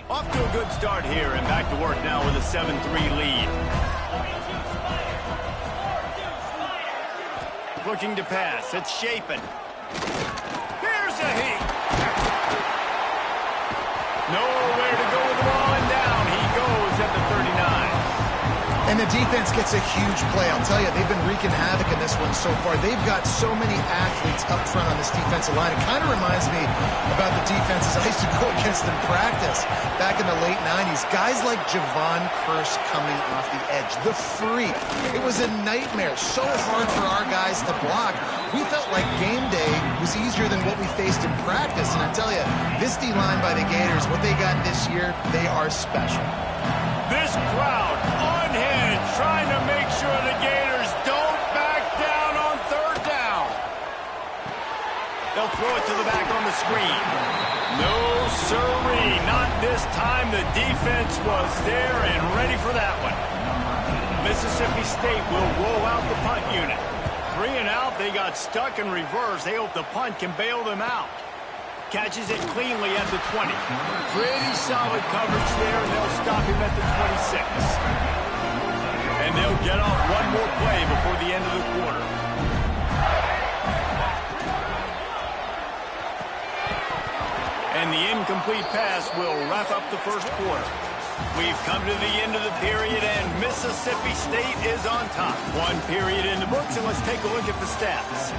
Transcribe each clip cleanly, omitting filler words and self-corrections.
Off to a good start here and back to work now with a 7-3 lead. Looking to pass. It's Shapen. Here's a heat. Nowhere to go with the ball, and down he goes at the 39. And the defense gets a huge play. I'll tell you, they've been wreaking havoc in this one so far. They've got so many athletes up front on this defensive line. It kind of reminds me about the defenses I used to go against in practice back in the late 90s. Guys like Javon Curse coming off the edge. The freak. It was a nightmare. So hard for our guys to block. We felt like game day was easier than what we faced in practice. And I tell you, this D-line by the Gators, what they got this year, they are special. This crowd unhinged, trying to make sure the Gators don't back down on third down. They'll throw it to the back on the screen. No sirree, not this time. The defense was there and ready for that one. Mississippi State will roll out the punt unit. 3 and out, they got stuck in reverse. They hope the punt can bail them out. Catches it cleanly at the 20. Pretty solid coverage there, and they'll stop him at the 26. And they'll get off one more play before the end of the quarter. And the incomplete pass will wrap up the first quarter. We've come to the end of the period, and Mississippi State is on top. One period in the books, and let's take a look at the stats.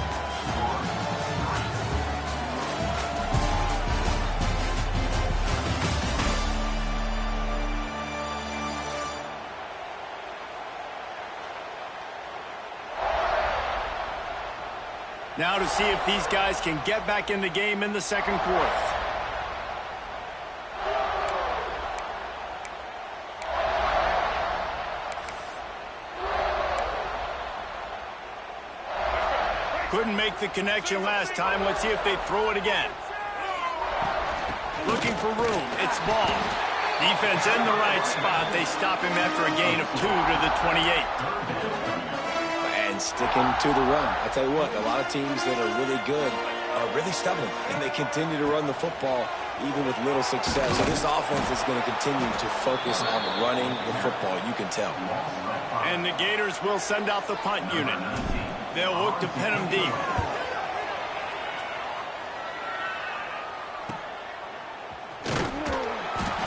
Now to see if these guys can get back in the game in the second quarter. Couldn't make the connection last time. Let's see if they throw it again. Looking for room. It's ball. Defense in the right spot. They stop him after a gain of 2 to the 28. And sticking to the run. I tell you what, a lot of teams that are really good are really stubborn, and they continue to run the football even with little success. So this offense is going to continue to focus on running the football, you can tell. And the Gators will send out the punt unit. They'll look to pin them deep.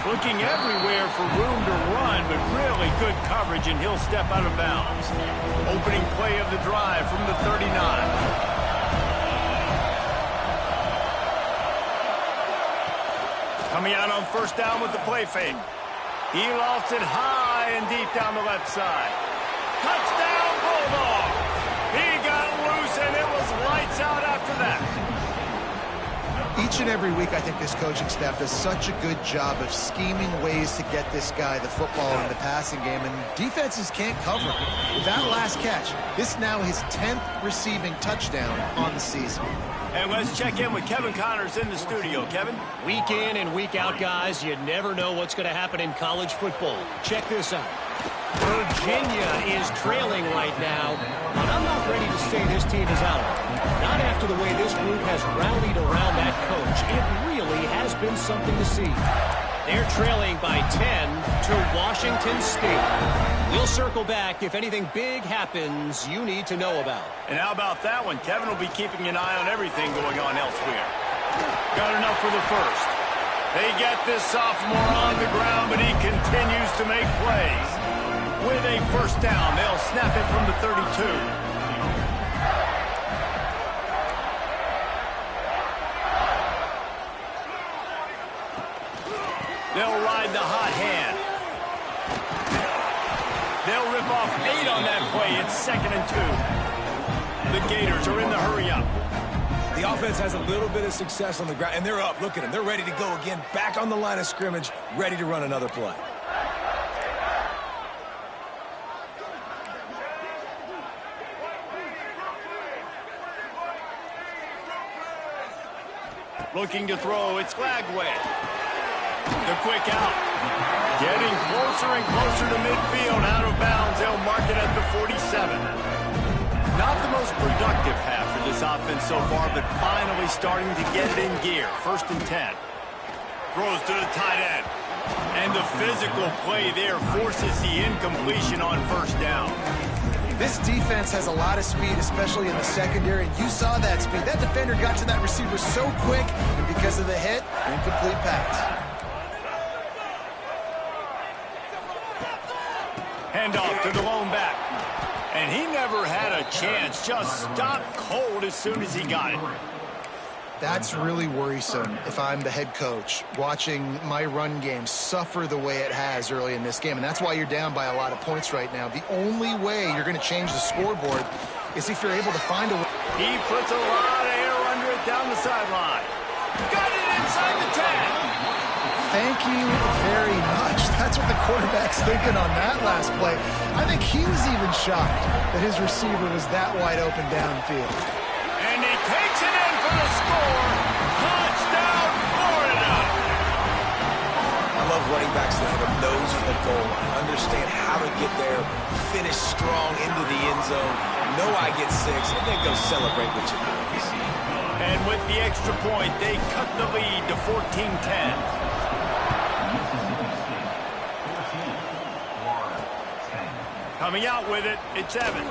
Looking everywhere for room to run, but really good coverage, and he'll step out of bounds. Opening play of the drive from the 39. Coming out on first down with the play fake. He lofts it high and deep down the left side. Touchdown, Bulldog! He got loose, and it was lights out after that. Each and every week, I think this coaching staff does such a good job of scheming ways to get this guy the football in the passing game, and defenses can't cover him. With that last catch, this now his 10th receiving touchdown on the season. And let's check in with Kevin Connors in the studio. Kevin? Week in and week out, guys, you never know what's going to happen in college football. Check this out. Virginia is trailing right now, but I'm not ready to say this team is out. Not after the way this group has rallied around that coach. It really has been something to see. They're trailing by 10 to Washington State. We'll circle back if anything big happens you need to know about. And how about that one? Kevin will be keeping an eye on everything going on elsewhere. Got enough for the first. They get this sophomore on the ground, but he continues to make plays. With a first down, they'll snap it from the 32. They'll ride the hot hand. They'll rip off 8 on that play. It's 2nd and 2. The Gators are in the hurry up. The offense has a little bit of success on the ground, and they're up. Look at them. They're ready to go again. Back on the line of scrimmage, ready to run another play. Looking to throw. It's Flagway. The quick out. Getting closer and closer to midfield. Out of bounds. They'll mark it at the 47. Not the most productive half for this offense so far, but finally starting to get it in gear. 1st and 10. Throws to the tight end. And the physical play there forces the incompletion on first down. This defense has a lot of speed, especially in the secondary, and you saw that speed. That defender got to that receiver so quick, and because of the hit, incomplete pass. Handoff to the lone back. And he never had a chance. Just stopped cold as soon as he got it. That's really worrisome if I'm the head coach, watching my run game suffer the way it has early in this game. And that's why you're down by a lot of points right now. The only way you're going to change the scoreboard is if you're able to find a way. He puts a lot of air under it down the sideline. Got it inside the 10. Thank you very much. That's what the quarterback's thinking on that last play. I think he was even shocked that his receiver was that wide open downfield. And he takes it in for the score. Touchdown, Florida. I love running backs that have a nose for the goal and understand how to get there, finish strong into the end zone, know I get 6, and then go celebrate with your boys. And with the extra point, they cut the lead to 14-10. Coming out with it, it's Evans.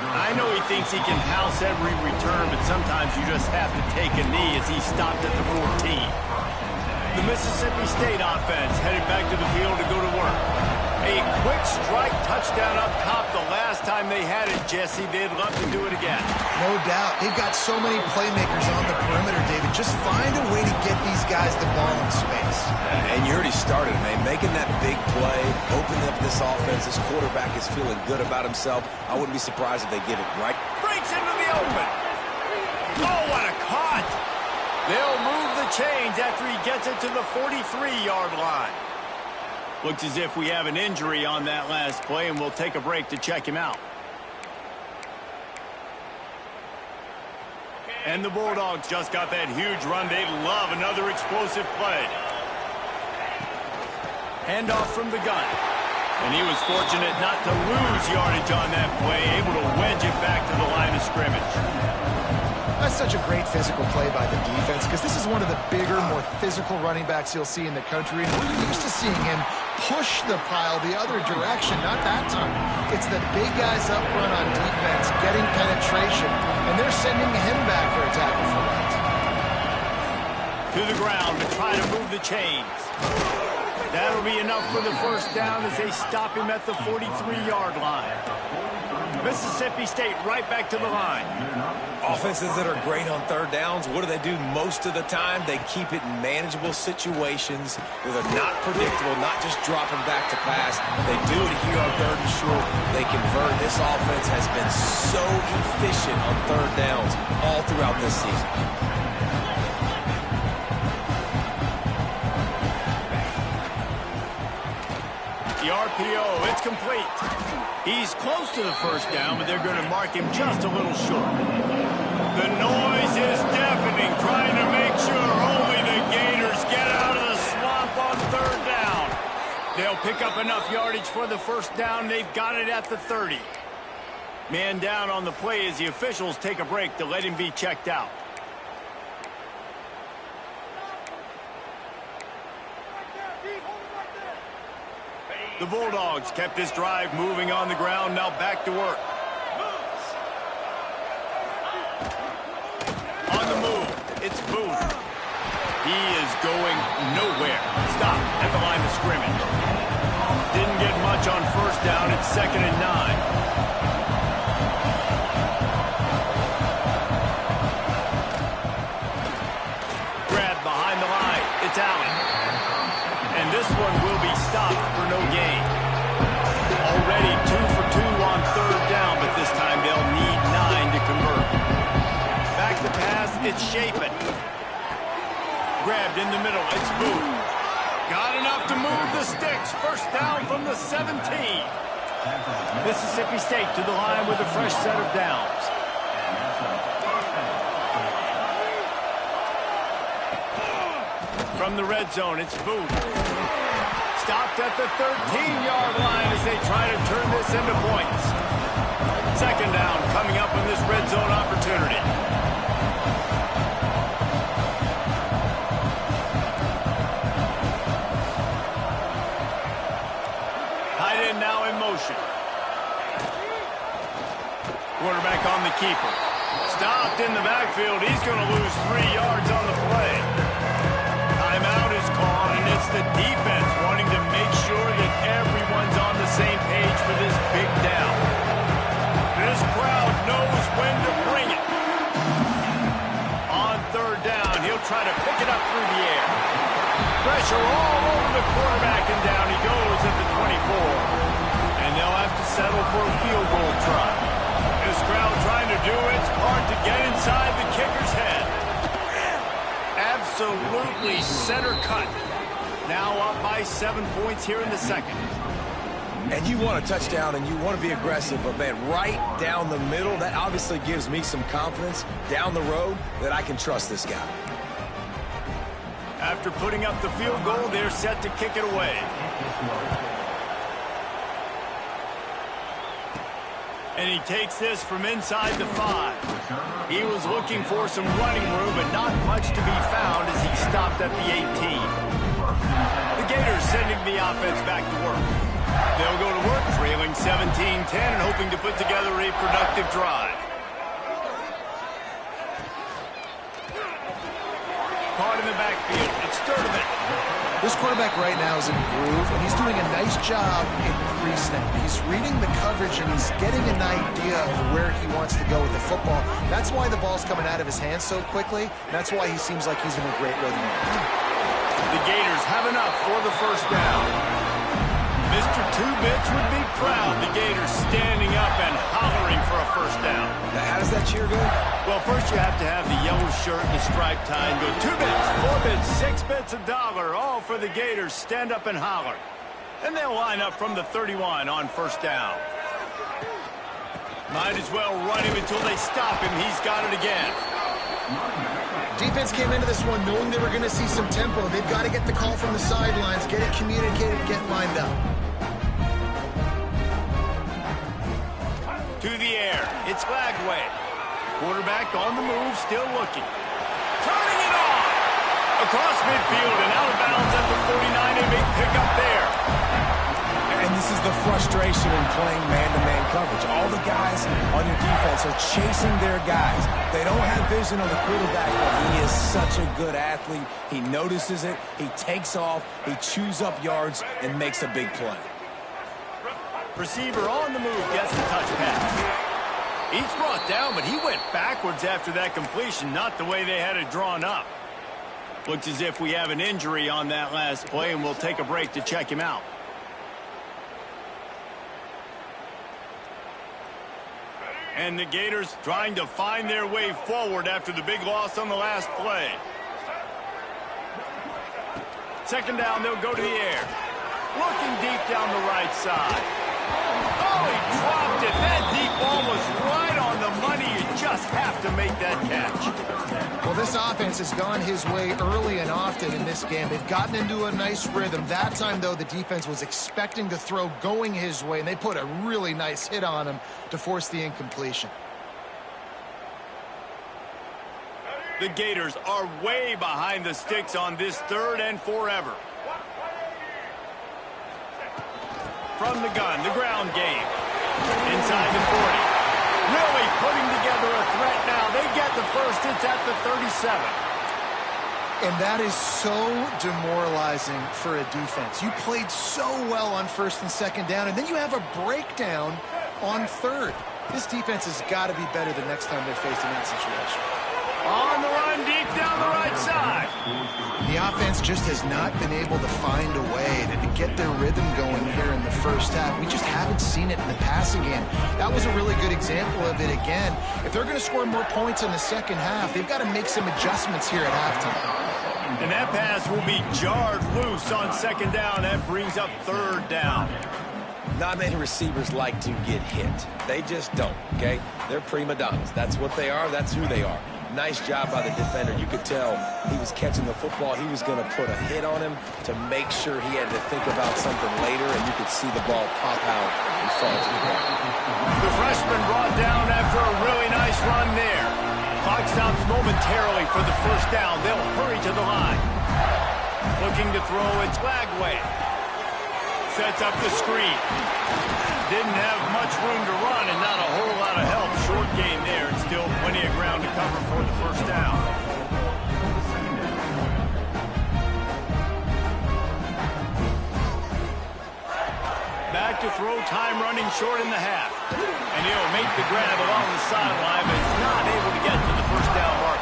I know he thinks he can house every return, but sometimes you just have to take a knee as he stopped at the 14. The Mississippi State offense headed back to the field to go to work. A quick strike touchdown up top the last time they had it, Jesse. They'd love to do it again. No doubt. They've got so many playmakers on the perimeter, David. Just find a way to get these guys the ball in space. And you already started, man. Making that big play, opening up this offense. This quarterback is feeling good about himself. I wouldn't be surprised if they give it right. Breaks into the open. Oh, what a cut. They'll move the chains after he gets it to the 43-yard line. Looks as if we have an injury on that last play, and we'll take a break to check him out. And the Bulldogs just got that huge run. They love another explosive play. Handoff from the gun. And he was fortunate not to lose yardage on that play, able to wedge it back to the line of scrimmage. That's such a great physical play by the defense because this is one of the bigger, more physical running backs you'll see in the country. And we're used to seeing him push the pile the other direction. Not that time. It's the big guys up front on defense getting penetration, and they're sending him back for a tackle for that. To the ground to try to move the chains. That'll be enough for the first down as they stop him at the 43-yard line. Mississippi State right back to the line. Offenses that are great on third downs, what do they do most of the time? They keep it in manageable situations where they're not predictable, not just dropping back to pass. They do it here on third and short. They convert. This offense has been so efficient on third downs all throughout this season. The RPO, it's complete. He's close to the first down, but they're going to mark him just a little short. The noise is deafening, trying to make sure only the Gators get out of the swamp on third down. They'll pick up enough yardage for the first down. They've got it at the 30. Man down on the play as the officials take a break to let him be checked out. The Bulldogs kept this drive moving on the ground, now back to work. On the move, it's Booth. He is going nowhere. Stop at the line of scrimmage. Didn't get much on first down. It's 2nd and 9. Grab behind the line. It's Allen. And this one will be stopped for no gain. Already 2 for 2 on third down, but this time they'll need 9 to convert. Back to pass, it's Shapen. Grabbed in the middle, it's Booth. Got enough to move the sticks. First down from the 17. Mississippi State to the line with a fresh set of downs. From the red zone, it's Booth. Stopped at the 13-yard line as they try to turn this into points. 2nd down coming up on this red zone opportunity. keeper. Stopped in the backfield. He's going to lose 3 yards on the play. Timeout is called, and it's the defense wanting to make sure that everyone's on the same page for this big down. This crowd knows when to bring it. On 3rd down, he'll try to pick it up through the air. Pressure all over the quarterback, and down he goes at the 24. And they'll have to settle for a field goal try. This crowd trying to do its part to get inside the kicker's head. Absolutely center cut. Now up by 7 points here in the second. And you want a touchdown and you want to be aggressive, but man, right down the middle, that obviously gives me some confidence down the road that I can trust this guy. After putting up the field goal, they're set to kick it away. And he takes this from inside the 5. He was looking for some running room, but not much to be found as he stopped at the 18. The Gators sending the offense back to work. They'll go to work trailing 17-10 and hoping to put together a productive drive. Caught in the backfield. It's Sturdivant. This quarterback right now is in a groove, and he's doing a nice job in pre-snap. He's reading the coverage, and he's getting an idea of where he wants to go with the football. That's why the ball's coming out of his hands so quickly. That's why he seems like he's in a great rhythm. The Gators have enough for the 1st down. Mr. Two-Bits would be proud. The Gators standing up and hollering for a 1st down. Now, how does that cheer go? Well, first you have to have the yellow shirt and the striped tie and go 2 bits, 4 bits, 6 bits, $1, all for the Gators. Stand up and holler. And they'll line up from the 31 on 1st down. Might as well run him until they stop him. He's got it again. Defense came into this one knowing they were going to see some tempo. They've got to get the call from the sidelines, get it communicated, get lined up. To the air. It's Lagway. Quarterback on the move, still looking. Turning it on! Across midfield and out of bounds at the 49. A big pickup there. And this is the frustration in playing man-to-man coverage. All the guys on your defense are chasing their guys. They don't have vision on the quarterback, but he is such a good athlete. He notices it, he takes off, he chews up yards, and makes a big play. Receiver on the move gets the touch pass. He's brought down, but he went backwards after that completion, not the way they had it drawn up. Looks as if we have an injury on that last play, and we'll take a break to check him out. And the Gators trying to find their way forward after the big loss on the last play. 2nd down, they'll go to the air. Looking deep down the right side. Oh, he dropped it. That deep ball was right on the money. You just have to make that catch. Well, this offense has gone his way early and often in this game. They've gotten into a nice rhythm. That time, though, the defense was expecting the throw going his way, and they put a really nice hit on him to force the incompletion. The Gators are way behind the sticks on this 3rd and forever. From the gun, the ground game. Inside the 40. Really putting together a threat now. They get the first. It's at the 37. And that is so demoralizing for a defense. You played so well on 1st and 2nd down, and then you have a breakdown on 3rd. This defense has got to be better the next time they're faced in that situation. On the run, deep down the right side. The offense just has not been able to find a way to get their rhythm going here in the 1st half. We just haven't seen it in the passing game. That was a really good example of it again. If they're going to score more points in the 2nd half, they've got to make some adjustments here at halftime. And that pass will be jarred loose on 2nd down. That brings up 3rd down. Not many receivers like to get hit. They just don't, okay? They're prima donnas. That's what they are. That's who they are. Nice job by the defender. You could tell he was catching the football. He was going to put a hit on him to make sure he had to think about something later, and you could see the ball pop out and fall to the ground. The freshman brought down after a really nice run there. Clock stops momentarily for the 1st down. They'll hurry to the line. Looking to throw, it's Lagway. sets up the screen. Didn't have much room to run and not a whole lot of help. Short gain there and still plenty of ground to cover for the first down. Back to throw, time running short in the half. And he'll make the grab along the sideline, but is not able to get to the first down mark.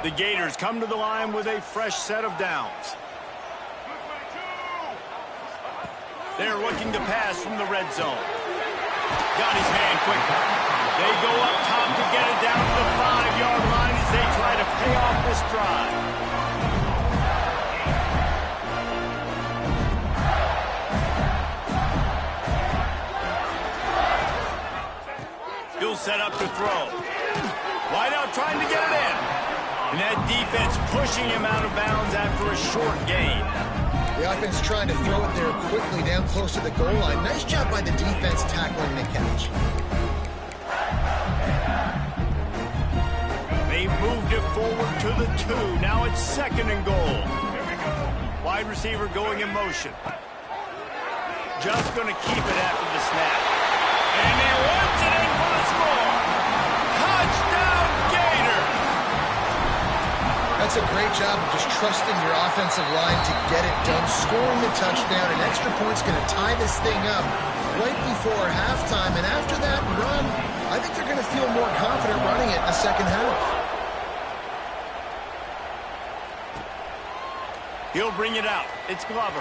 The Gators come to the line with a fresh set of downs. They're looking to pass from the red zone. Got his man quickly. They go up top to get it down to the 5-yard line as they try to pay off this drive. He'll set up to throw. Wide out trying to get it in. And that defense pushing him out of bounds after a short gain. The offense trying to throw it there quickly down close to the goal line. Nice job by the defense tackling the catch. They moved it forward to the 2. Now it's 2nd and goal. Wide receiver going in motion. Just going to keep it after the snap. And he runs it in for the score. Touchdown, Gators! That's a great job of just trusting your offensive line to get it done, scoring the touchdown. An extra point's going to tie this thing up right before halftime. And after that run, I think they're going to feel more confident running it in the second half. He'll bring it out. It's Glover.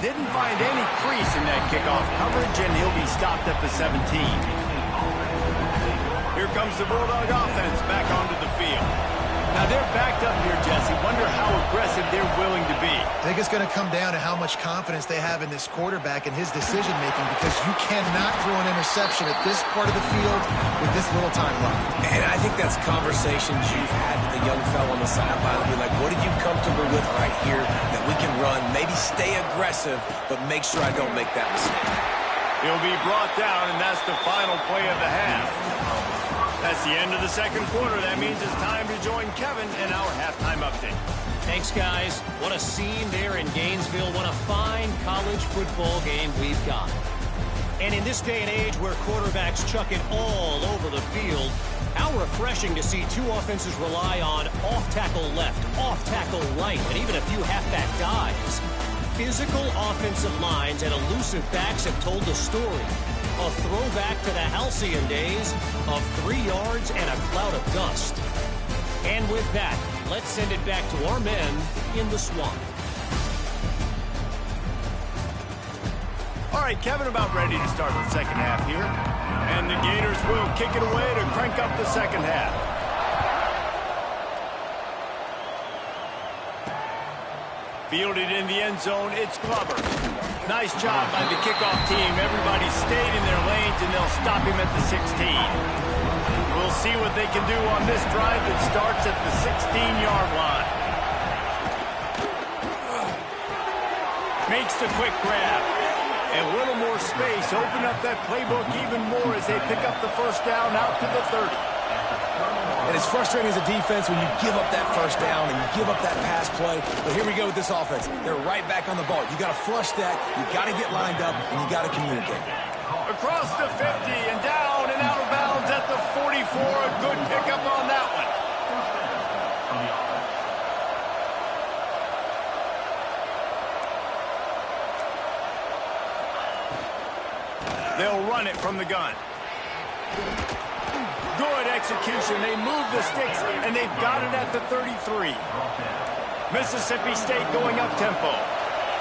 Didn't find any crease in that kickoff coverage, and he'll be stopped at the 17. Here comes the Bulldog offense back onto the field. Now they're backed up here, Jesse. Wonder how aggressive they're willing to be. I think it's going to come down to how much confidence they have in this quarterback and his decision-making, because you cannot throw an interception at this part of the field with this little time left. And I think that's conversations you've had with the young fellow on the sideline. Be like, what are you comfortable with right here that we can run? Maybe stay aggressive, but make sure I don't make that mistake. He'll be brought down, and that's the final play of the half. That's the end of the second quarter. That means it's time to join Kevin in our halftime update. Thanks, guys. What a scene there in Gainesville. What a fine college football game we've got. And in this day and age where quarterbacks chuck it all over the field, how refreshing to see two offenses rely on off-tackle left, off-tackle right, and even a few halfback dives. Physical offensive lines and elusive backs have told the story. A throwback to the halcyon days of 3 yards and a cloud of dust. And with that, let's send it back to our men in the swamp. All right, Kevin, about ready to start the second half here. And the Gators will kick it away to crank up the second half. Fielded in the end zone, it's Glover. Nice job by the kickoff team. Everybody stayed in their lanes, and they'll stop him at the 16. We'll see what they can do on this drive that starts at the 16-yard line. Makes the quick grab. And a little more space. Open up that playbook even more as they pick up the first down out to the 30. And it's frustrating as a defense when you give up that first down and you give up that pass play. But here we go with this offense. They're right back on the ball. You got to flush that. You got to get lined up, and you got to communicate. Across the 50 and down and out of bounds at the 44. A good pickup on that one. They'll run it from the gun. Good execution. They move the sticks, and they've got it at the 33. Mississippi State going up-tempo.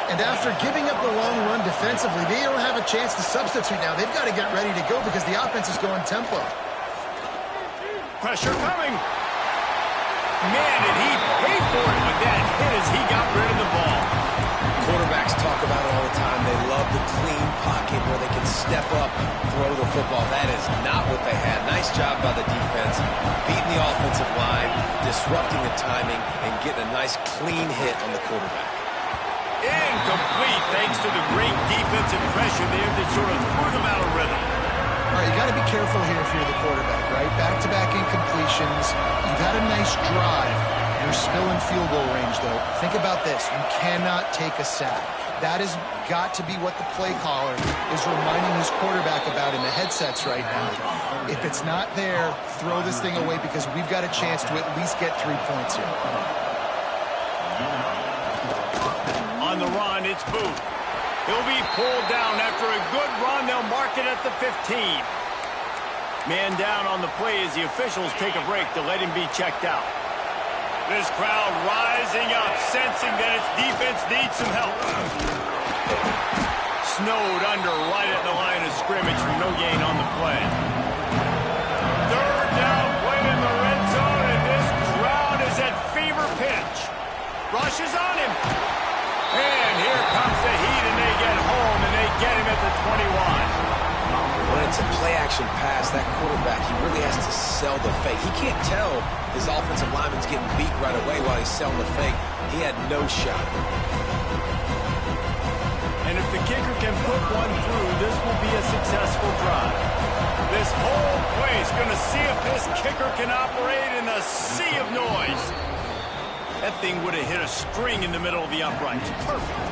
And after giving up the long run defensively, they don't have a chance to substitute now. They've got to get ready to go because the offense is going tempo. Pressure coming. Man, did he pay for it with that hit as he got rid of the ball. Quarterbacks talk about it all the time. They love the clean pocket where they can step up, throw the football. That is not what they had. Nice job by the defense, beating the offensive line, disrupting the timing, and getting a nice clean hit on the quarterback. Incomplete thanks to the great defensive pressure there that sort of threw them out of rhythm. I right, you got to be careful here if you're the quarterback, right? Back-to-back incompletions. You've had a nice drive. You're still in field goal range, though. Think about this. You cannot take a sack. That has got to be what the play caller is reminding his quarterback about in the headsets right now. If it's not there, throw this thing away because we've got a chance to at least get 3 points here. On the run, it's Booth. He'll be pulled down after a good run. They'll mark it at the 15. Man down on the play as the officials take a break to let him be checked out. This crowd rising up, sensing that its defense needs some help. Snowed under right at the line of scrimmage for no gain on the play. Third down play in the red zone, and this crowd is at fever pitch. Rushes on him. And here comes the heat, and they get home, and they get him at the 21. When it's a play-action pass, that quarterback, he really has to sell the fake. He can't tell his offensive lineman's getting beat right away while he's selling the fake. He had no shot. And if the kicker can put one through, this will be a successful drive. This whole place going to see if this kicker can operate in a sea of noise. That thing would have hit a string in the middle of the uprights. Perfect.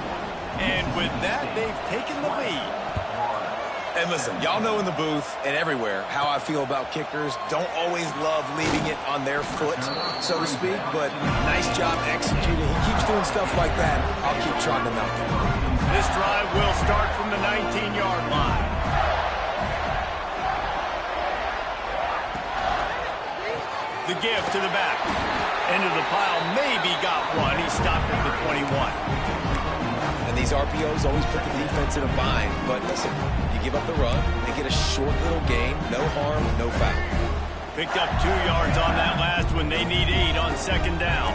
And with that, they've taken the lead. And listen, y'all know in the booth and everywhere how I feel about kickers. Don't always love leaving it on their foot, so to speak, but nice job executing. He keeps doing stuff like that. I'll keep trotting him out there. This drive will start from the 19-yard line. The give to the back. Into the pile, maybe got one. He stopped at the 21. And these RPOs always put the defense in a bind. But listen, you give up the run, they get a short little gain, no harm, no foul. Picked up 2 yards on that last one. They need 8 on second down.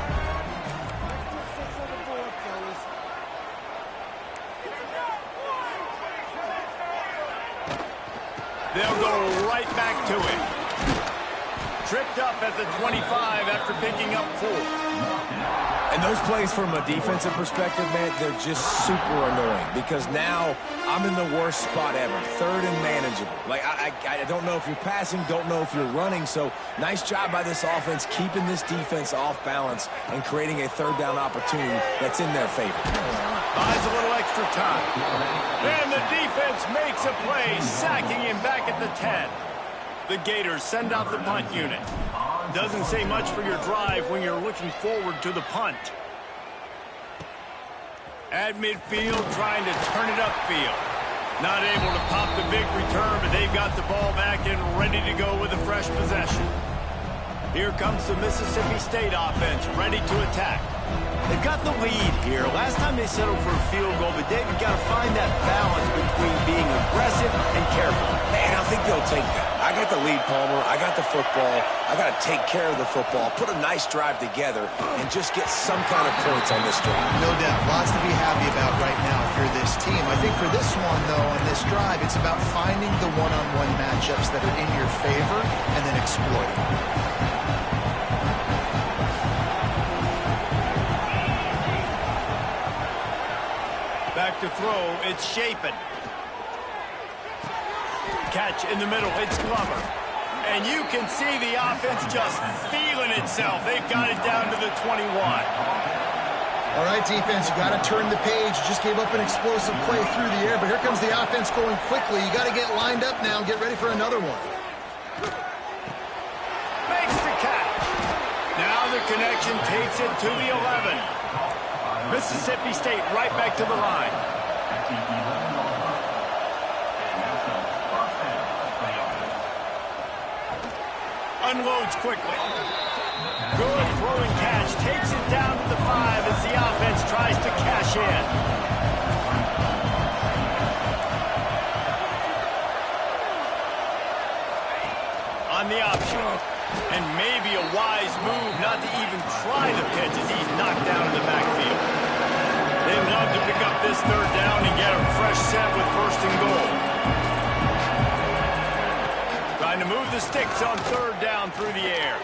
They'll go right back to it. Tripped up at the 25 after picking up 4. And those plays from a defensive perspective, man, they're just super annoying because now I'm in the worst spot ever. Third and manageable. Like, I don't know if you're passing, don't know if you're running. So nice job by this offense keeping this defense off balance and creating a third down opportunity that's in their favor. Buys a little extra time. And the defense makes a play, sacking him back at the 10. The Gators send out the punt unit. Doesn't say much for your drive when you're looking forward to the punt. At midfield, trying to turn it upfield. Not able to pop the big return, but they've got the ball back and ready to go with a fresh possession. Here comes the Mississippi State offense, ready to attack. They've got the lead here. Last time they settled for a field goal, but David, got to find that balance between being aggressive and careful. And I think they'll take that. I got the lead, Palmer. I got the football. I got to take care of the football, put a nice drive together, and just get some kind of points on this drive. No doubt. Lots to be happy about right now if you're this team. I think for this one, though, on this drive, it's about finding the one-on-one matchups that are in your favor and then exploiting. Back to throw, it's Shapen. Catch in the middle, it's Glover. And you can see the offense just feeling itself. They've got it down to the 21. All right, defense, you got to turn the page. You just gave up an explosive play through the air, but here comes the offense going quickly. You got to get lined up now and get ready for another one. Makes the catch. Now the connection takes it to the 11. Mississippi State right back to the line. Unloads quickly. Good throwing catch. Takes it down to the 5 as the offense tries to cash in. On the option. And maybe a wise move not to even try the pitch as he's knocked down in the backfield. They'd love to pick up this third down and get a fresh set with first and goal. Trying to move the sticks on third down through the air.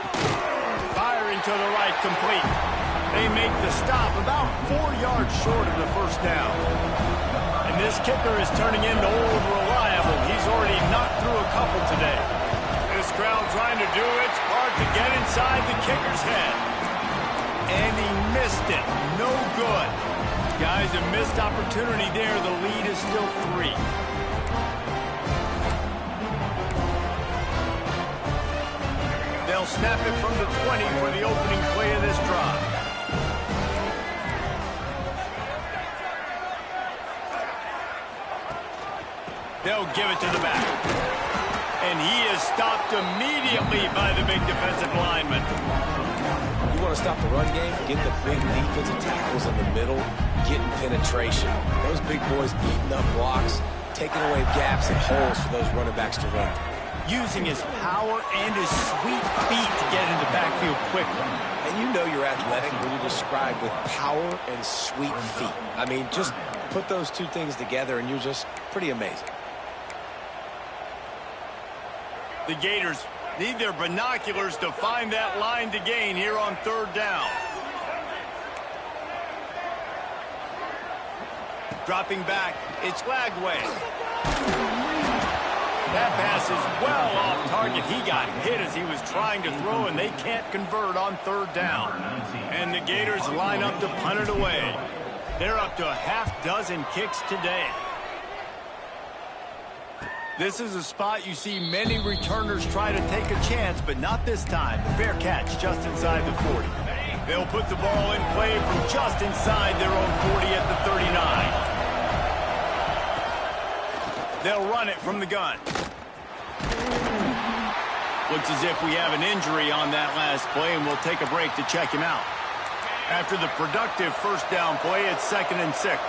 Firing to the right, complete. They make the stop about 4 yards short of the first down. And this kicker is turning into old reliable. He's already knocked through a couple today. This crowd trying to do its part to get inside the kicker's head. And he missed it. No good. Guys, a missed opportunity there. The lead is still 3. They'll snap it from the 20 for the opening play of this drive. They'll give it to the back. And he is stopped immediately by the big defensive lineman. You want to stop the run game? Get the big defensive tackles in the middle, getting penetration. Those big boys eating up blocks, taking away gaps and holes for those running backs to run through. Using his power and his sweet feet to get in the backfield quickly. And you know you're athletic when you describe with power and sweet feet. I mean, just put those two things together and you're just pretty amazing. The Gators need their binoculars to find that line to gain here on 3rd down. Dropping back, it's Lagway. That pass is well off target. He got hit as he was trying to throw, and they can't convert on 3rd down. And the Gators line up to punt it away. They're up to a half-dozen kicks today. This is a spot you see many returners try to take a chance, but not this time. The fair catch just inside the 40. They'll put the ball in play from just inside their own 40 at the 39. They'll run it from the gun. Looks as if we have an injury on that last play, and we'll take a break to check him out. After the productive 1st down play, it's 2nd and 6.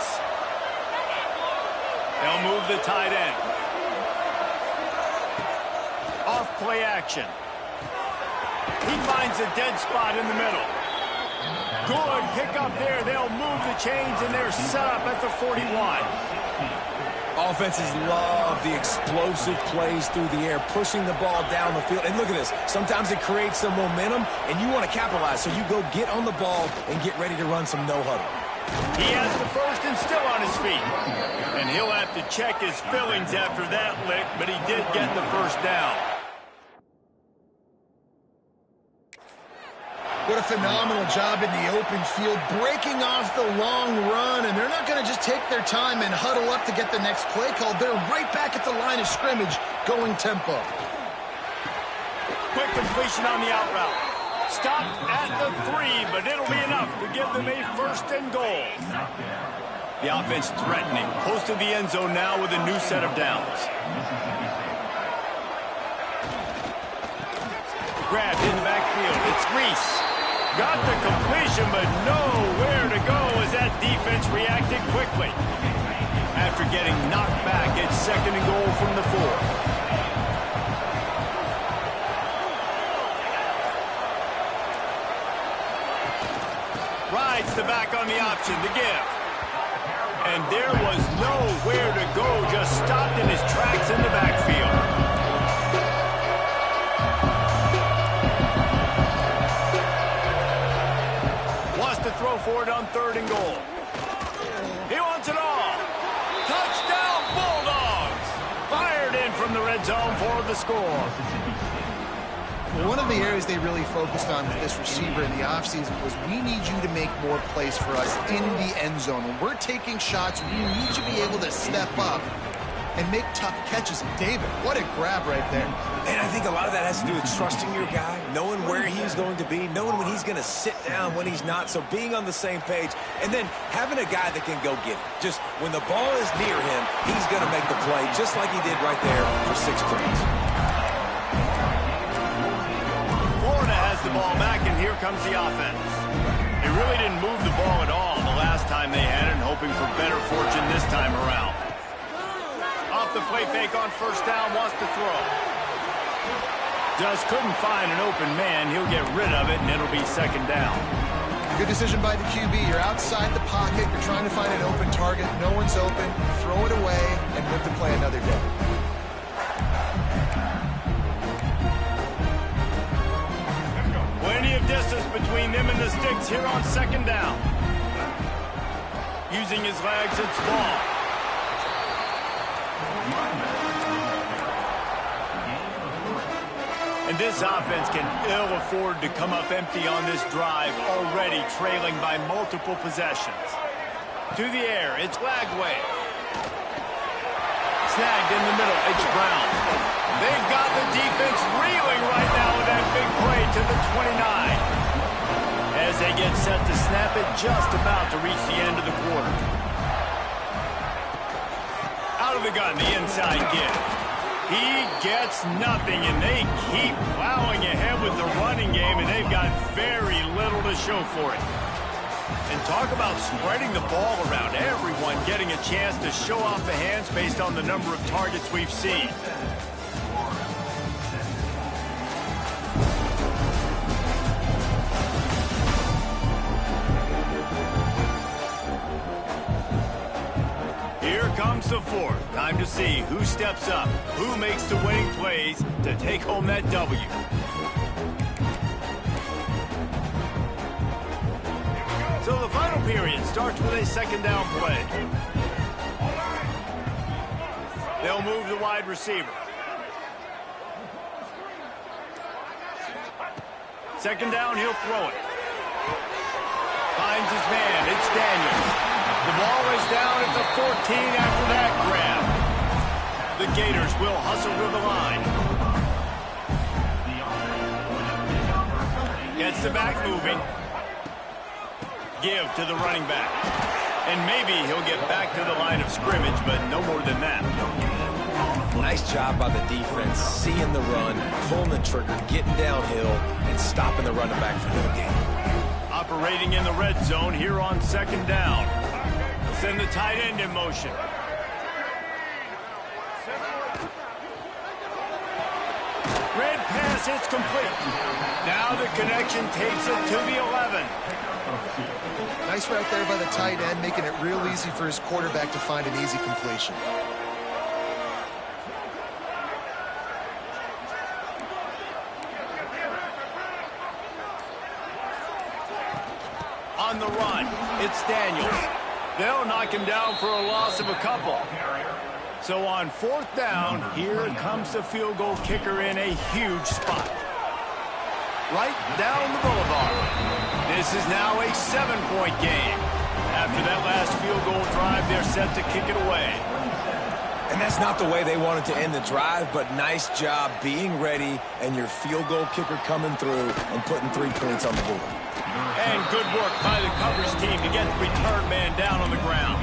They'll move the tight end. Off play action. He finds a dead spot in the middle. Good pick up there. They'll move the chains, and they're set up at the 41. Offenses love the explosive plays through the air, pushing the ball down the field. And look at this. Sometimes it creates some momentum, and you want to capitalize. So you go get on the ball and get ready to run some no-huddle. He has the first and still on his feet. And he'll have to check his fillings after that lick, but he did get the 1st down. What a phenomenal job in the open field, breaking off the long run, and they're not going to just take their time and huddle up to get the next play called. They're right back at the line of scrimmage, going tempo. Quick completion on the out route. Stopped at the 3, but it'll be enough to give them a 1st and goal. The offense threatening, close to the end zone now with a new set of downs. Grabbed in the backfield. It's Reese. Got the completion, but nowhere to go as that defense reacted quickly. After getting knocked back, it's 2nd and goal from the 4. Rides the back on the option, the give. And there was nowhere to go, just stopped in his tracks in the backfield. To throw for it on 3rd and goal. He wants it all. Touchdown Bulldogs! Fired in from the red zone for the score. Well, one of the areas they really focused on with this receiver in the offseason was we need you to make more plays for us in the end zone. When we're taking shots, we need you to be able to step up and make tough catches. David, what a grab right there. And I think a lot of that has to do with trusting your guy, knowing where he's going to be, knowing when he's going to sit down, when he's not, so being on the same page, and then having a guy that can go get it. Just when the ball is near him, he's going to make the play, just like he did right there for 6 points. Florida has the ball back, and here comes the offense. They really didn't move the ball at all the last time they had it, and hoping for better fortune this time around. Off the play fake on 1st down, wants to throw. Just couldn't find an open man. He'll get rid of it, and it'll be 2nd down. Good decision by the QB. You're outside the pocket. You're trying to find an open target. No one's open. Throw it away and live to play another day. Plenty of distance between them and the sticks here on 2nd down. Using his legs, it's ball. And this offense can ill afford to come up empty on this drive, already trailing by multiple possessions. To the air, it's Lagway. Snagged in the middle, it's Brown. They've got the defense reeling right now with that big play to the 29. As they get set to snap it, just about to reach the end of the quarter. Out of the gun, the inside give. He gets nothing, and they keep plowing ahead with the running game, and they've got very little to show for it. And talk about spreading the ball around, everyone getting a chance to show off the hands based on the number of targets we've seen. Here comes the fourth. Time to see who steps up, who makes the winning plays to take home that W. So the final period starts with a second down play. They'll move the wide receiver. Second down, he'll throw it. Finds his man, it's Daniels. The ball is down at the 14 after that grab. The Gators will hustle to the line. Gets the back moving. Give to the running back. And maybe he'll get back to the line of scrimmage, but no more than that. Nice job by the defense, seeing the run, pulling the trigger, getting downhill, and stopping the running back for no gain. Operating in the red zone here on second down. Send the tight end in motion. Red pass, it's complete. Now the connection takes it to the 11. Nice right there by the tight end, making it real easy for his quarterback to find an easy completion. On the run, it's Daniels. They'll knock him down for a loss of a couple. So on fourth down, here comes the field goal kicker in a huge spot. Right down the boulevard. This is now a 7-point game. After that last field goal drive, they're set to kick it away. And that's not the way they wanted to end the drive, but nice job being ready and your field goal kicker coming through and putting 3 points on the board. And good work by the coverage team to get the return man down on the ground.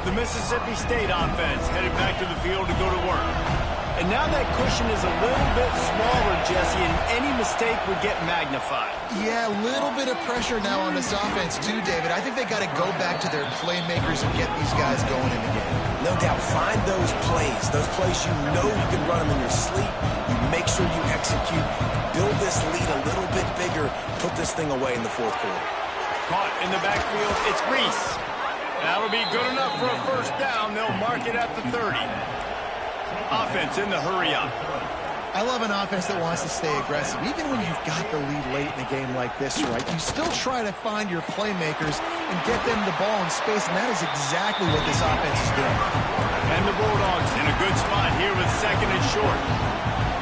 The Mississippi State offense headed back to the field to go to work. And now that cushion is a little bit smaller, Jesse, and any mistake would get magnified. Yeah, a little bit of pressure now on this offense too, David. I think they got to go back to their playmakers and get these guys going in the game. No doubt, find those plays you know you can run them in your sleep. You make sure you execute, build this lead a little bit bigger, put this thing away in the fourth quarter. Caught in the backfield, it's Reese. That'll be good enough for a first down. They'll mark it at the 30. Offense in the hurry-up. I love an offense that wants to stay aggressive. Even when you've got the lead late in a game like this, right, you still try to find your playmakers and get them the ball in space, and that is exactly what this offense is doing. And the Bulldogs in a good spot here with second and short.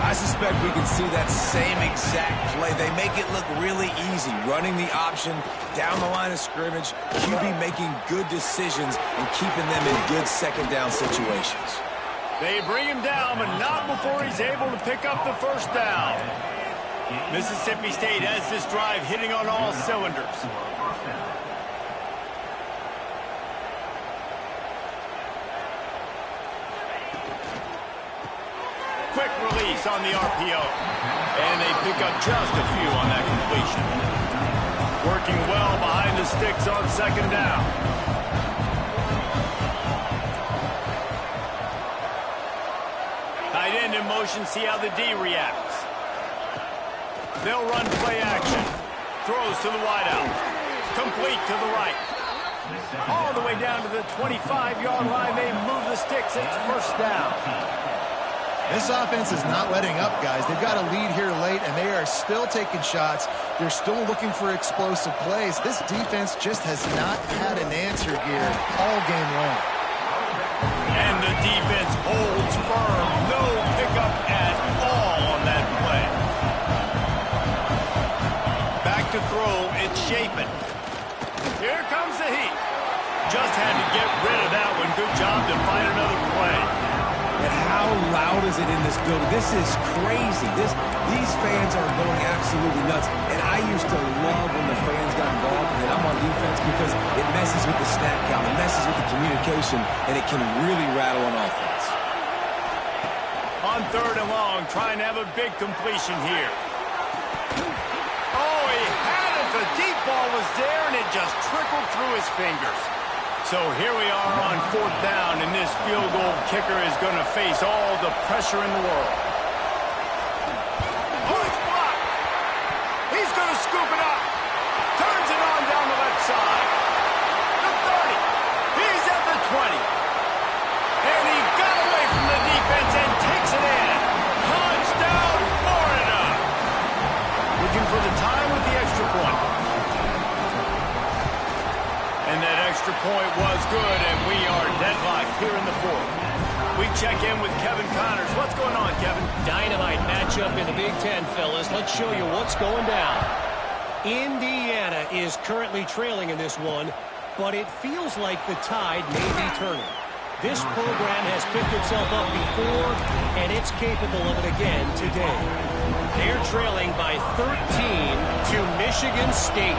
I suspect we can see that same exact play. They make it look really easy, running the option down the line of scrimmage, QB making good decisions and keeping them in good second down situations. They bring him down, but not before he's able to pick up the first down. Mississippi State has this drive hitting on all cylinders. Quick release on the RPO. And they pick up just a few on that completion. Working well behind the sticks on second down. Tight end in motion, see how the D reacts. They'll run play action. Throws to the wideout. Complete to the right. All the way down to the 25-yard line. They move the sticks. It's first down. This offense is not letting up, guys. They've got a lead here late, and they are still taking shots. They're still looking for explosive plays. This defense just has not had an answer here all game long. And the defense holds firm. No pickup at all shaping. Here comes the heat. Just had to get rid of that one. Good job to find another play. And how loud is it in this building? This is crazy. These fans are going absolutely nuts. And I used to love when the fans got involved and I'm on defense because it messes with the snap count, it messes with the communication, and it can really rattle on offense. On 3rd and long, trying to have a big completion here. Oh, he had it. The deep ball was there, and it just trickled through his fingers. So here we are on 4th down, and this field goal kicker is going to face all the pressure in the world. Oh, it's blocked. He's going to scoop it up. Turns it on down the left side. The 30. He's at the 20. And he got away from the defense and takes it in. Touchdown, Florida. Looking for the time with the extra point. And that extra point was good, and we are deadlocked here in the 4th. We check in with Kevin Connors. What's going on, Kevin? Dynamite matchup in the Big Ten, fellas. Let's show you what's going down. Indiana is currently trailing in this one, but it feels like the tide may be turning. This program has picked itself up before, and it's capable of it again today. They're trailing by 13 to Michigan State.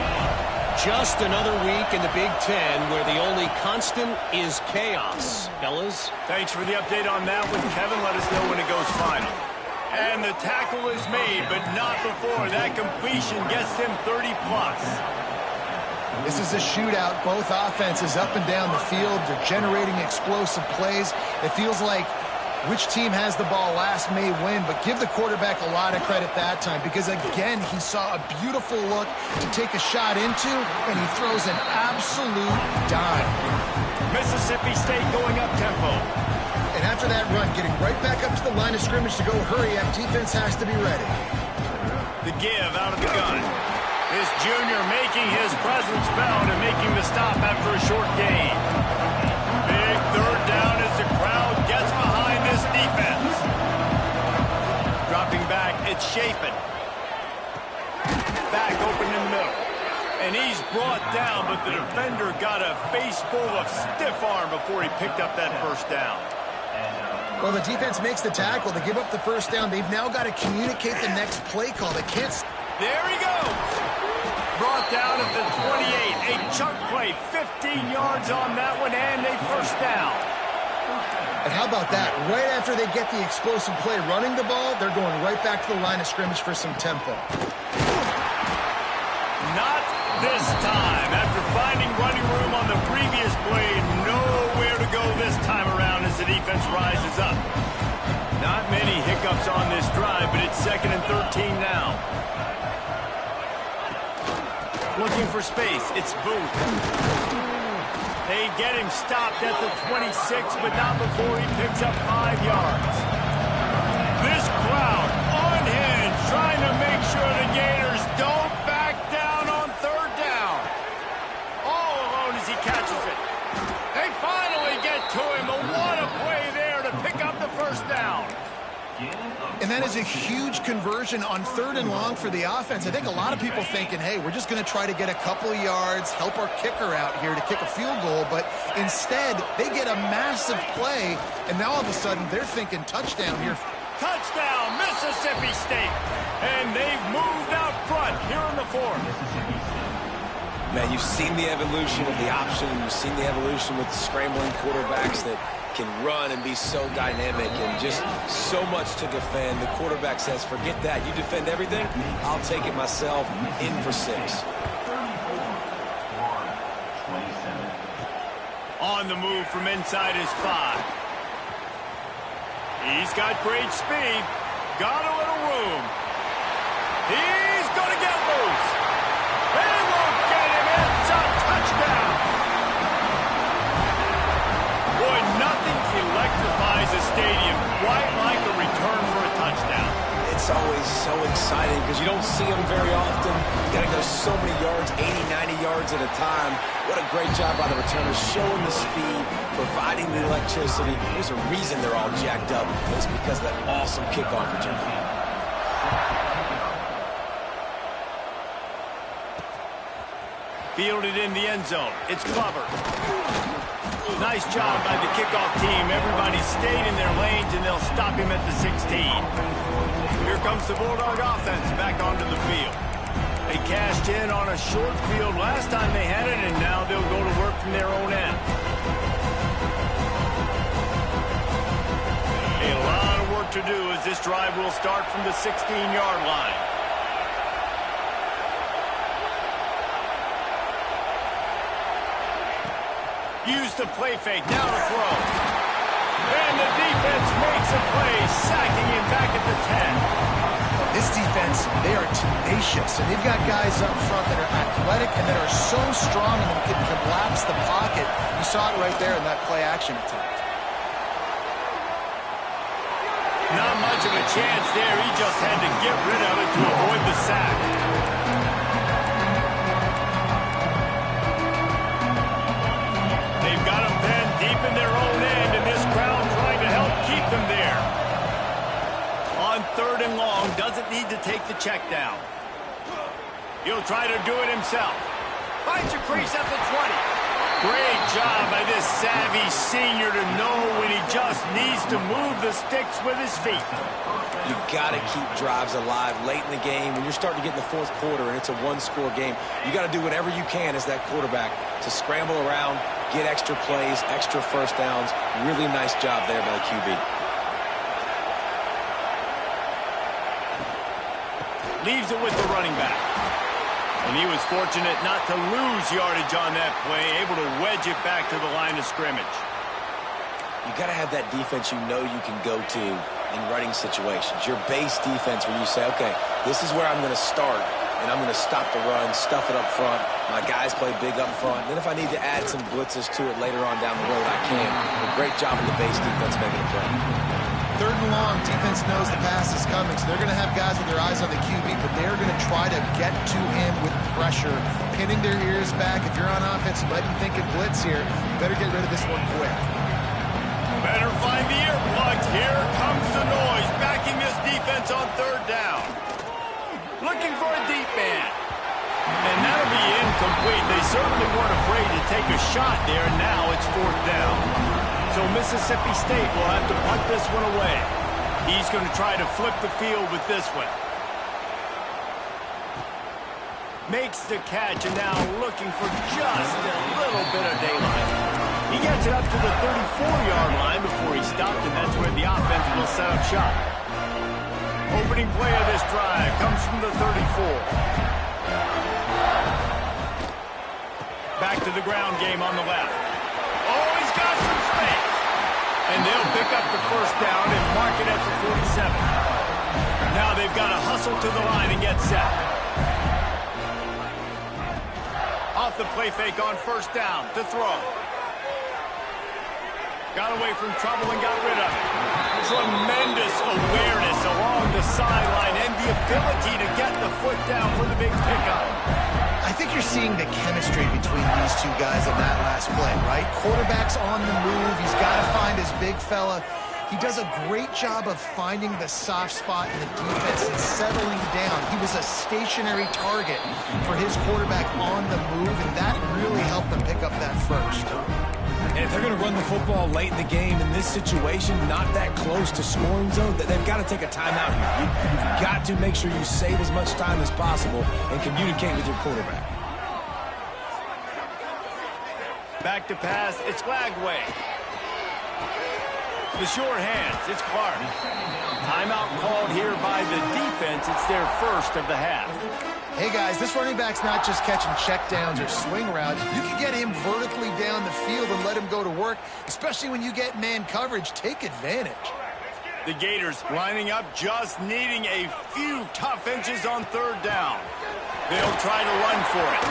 Just another week in the Big Ten where the only constant is chaos. Fellas? Thanks for the update on that one, Kevin. Let us know when it goes final. And the tackle is made, but not before that completion gets him 30-plus. This is a shootout. Both offenses up and down the field. They're generating explosive plays. It feels like which team has the ball last may win, but give the quarterback a lot of credit that time because, again, he saw a beautiful look to take a shot into, and he throws an absolute dime. Mississippi State going up tempo. And after that run, getting right back up to the line of scrimmage to go hurry up, defense has to be ready. The give out of the gun. This junior making his presence felt and making the stop after a short gain. Big 3rd down as the crowd gets behind this defense. Dropping back, it's Chapin. Back open in the middle. And he's brought down, but the defender got a face full of stiff arm before he picked up that 1st down. Well, the defense makes the tackle. They give up the 1st down. They've now got to communicate the next play call. They can't... There he goes. Brought down at the 28. A chunk play, 15 yards on that one, and a 1st down. And how about that? Right after they get the explosive play running the ball, they're going right back to the line of scrimmage for some tempo. Not this time. After finding running room on the previous play, nowhere to go this time around as the defense rises up. Not many hiccups on this drive, but it's 2nd and 13 now. Looking for space. It's Booth. They get him stopped at the 26, but not before he picks up 5 yards. This crowd unhinged, trying to make sure the Gators don't back down on 3rd down. All alone as he catches it. They finally get to him, but what a play there to pick up the 1st down. And that is a huge conversion on 3rd and long for the offense. I think a lot of people thinking, hey, we're just going to try to get a couple of yards, help our kicker out here to kick a field goal. But instead, they get a massive play, and now all of a sudden they're thinking touchdown here. Touchdown, Mississippi State. And they've moved out front here in the 4th. Man, you've seen the evolution of the option. You've seen the evolution with the scrambling quarterbacks that can run and be so dynamic and just so much to defend. The quarterback says, forget that. You defend everything, I'll take it myself. In for 6. On the move from inside his 5. He's got great speed. Got a little room. He's going to get loose. They won't get him. It's a touchdown. Boy, nothing electrifies a stadium quite like a return for a touchdown. It's always so exciting because you don't see them very often. You got to go so many yards, 80, 90 yards at a time. What a great job by the returners, showing the speed, providing the electricity. There's a reason they're all jacked up. It's because of that awesome kickoff return. Fielded in the end zone. It's Glover. Nice job by the kickoff team. Everybody stayed in their lanes, and they'll stop him at the 16. Here comes the Bulldog offense back onto the field. They cashed in on a short field last time they had it, and now they'll go to work from their own end. A lot of work to do as this drive will start from the 16-yard line. Use the play fake, now to throw. And the defense makes a play, sacking him back at the 10. This defense, they are tenacious, and they've got guys up front that are athletic and that are so strong and can collapse the pocket. You saw it right there in that play action attempt. Not much of a chance there. He just had to get rid of it to avoid the sack. They've got him pinned deep in their own end, and this crowd trying to help keep them there. On 3rd and long, doesn't need to take the check down. He'll try to do it himself. Finds a crease at the 20. Great job by this savvy senior to know when he just needs to move the sticks with his feet. You've got to keep drives alive late in the game. When you're starting to get in the 4th quarter and it's a one-score game, you got to do whatever you can as that quarterback to scramble around, get extra plays, extra first downs. Really nice job there by the QB. Leaves it with the running back. And he was fortunate not to lose yardage on that play, able to wedge it back to the line of scrimmage. You got to have that defense you know you can go to in running situations. Your base defense where you say, okay, this is where I'm going to start, and I'm going to stop the run, stuff it up front. My guys play big up front. And then if I need to add some blitzes to it later on down the road, I can. A great job of the base defense making a play. 3rd and long, defense knows the pass is coming, so they're going to have guys with their eyes on the QB, but they're going to try to get to him with pressure, pinning their ears back. If you're on offense, you might be thinking blitz here. You better get rid of this one quick. Better find the earplugs. Here comes the noise, backing this defense on 3rd down. Looking for a deep man. And that'll be incomplete. They certainly weren't afraid to take a shot there, and now it's 4th down. So Mississippi State will have to punt this one away. He's going to try to flip the field with this one. Makes the catch, and now looking for just a little bit of daylight. He gets it up to the 34-yard line before he stopped, and that's where the offense will set up shop. Opening play of this drive comes from the 34. Back to the ground game on the left. Oh, he's got some space. And they'll pick up the 1st down and mark it at the 47. Now they've got to hustle to the line and get set. Off the play fake on 1st down to throw. Got away from trouble and got rid of it. Tremendous awareness along the sideline and the ability to get the foot down for the big pickup. I think you're seeing the chemistry between these two guys in that last play, right? Quarterback's on the move. He's got to find his big fella. He does a great job of finding the soft spot in the defense and settling down. He was a stationary target for his quarterback on the move, and that really helped them pick up that first. And if they're going to run the football late in the game in this situation, not that close to scoring zone, they've got to take a timeout here. You've got to make sure you save as much time as possible and communicate with your quarterback. Back to pass, it's Lagway. The short hands, it's Clark. Timeout called here by the defense. It's their 1st of the half. Hey, guys, this running back's not just catching checkdowns or swing routes. You can get him vertically down the field and let him go to work, especially when you get man coverage. Take advantage. The Gators lining up, just needing a few tough inches on 3rd down. They'll try to run for it.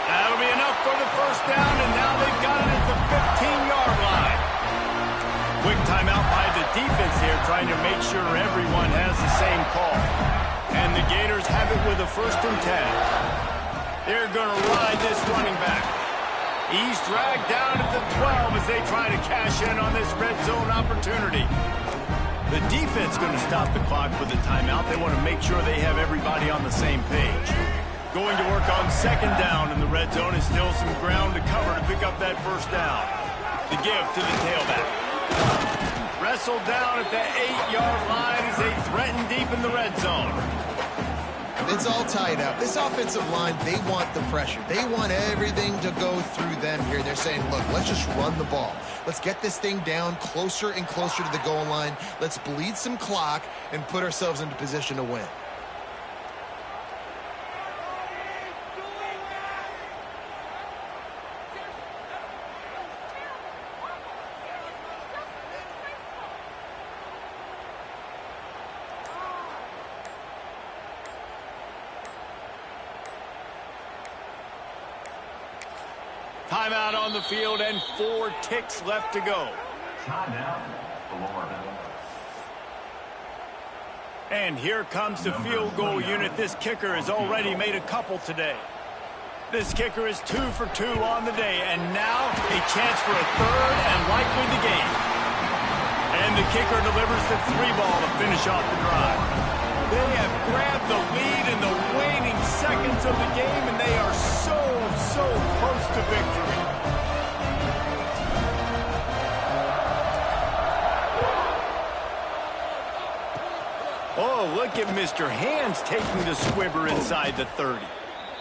That'll be enough for the 1st down, and now they've got it at the 15-yard line. Quick timeout by the defense here, trying to make sure everyone has the same call. And the Gators have it with a 1st and 10. They're going to ride this running back. He's dragged down at the 12 as they try to cash in on this red zone opportunity. The defense going to stop the clock with a timeout. They want to make sure they have everybody on the same page. Going to work on second down in the red zone, and still some ground to cover to pick up that first down. The give to the tailback. Wrestled down at the 8-yard line as they threaten deep in the red zone. It's all tied up. This offensive line, they want the pressure. They want everything to go through them here. They're saying, look, let's just run the ball. Let's get this thing down closer and closer to the goal line. Let's bleed some clock and put ourselves into position to win. Timeout on the field and 4 ticks left to go. And here comes the field goal unit. This kicker has already made a couple today. This kicker is 2 for 2 on the day, and now a chance for a third and likely the game. And the kicker delivers the 3-ball to finish off the drive. They have grabbed the lead in the waning seconds of the game, and they are so close to victory. Oh, look at Mr. Hands taking the squibber inside the 30.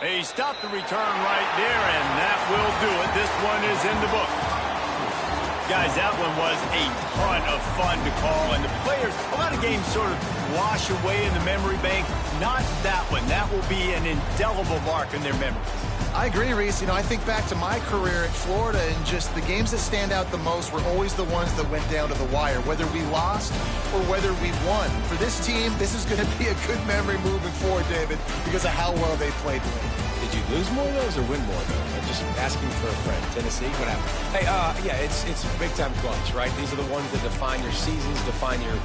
They stopped the return right there, and that will do it. This one is in the book. Guys, that one was a ton of fun to call, and the players, a lot of games sort of wash away in the memory bank. Not that one. That will be an indelible mark in their memories. I agree, Reese. You know, I think back to my career at Florida, and just the games that stand out the most were always the ones that went down to the wire, whether we lost or whether we won. For this team, this is going to be a good memory moving forward, David, because of how well they played lately. Did you lose more of those or win more of those? I'm just asking for a friend. Tennessee, what happened? Hey, yeah, it's big-time clutch, right? These are the ones that define your seasons, define your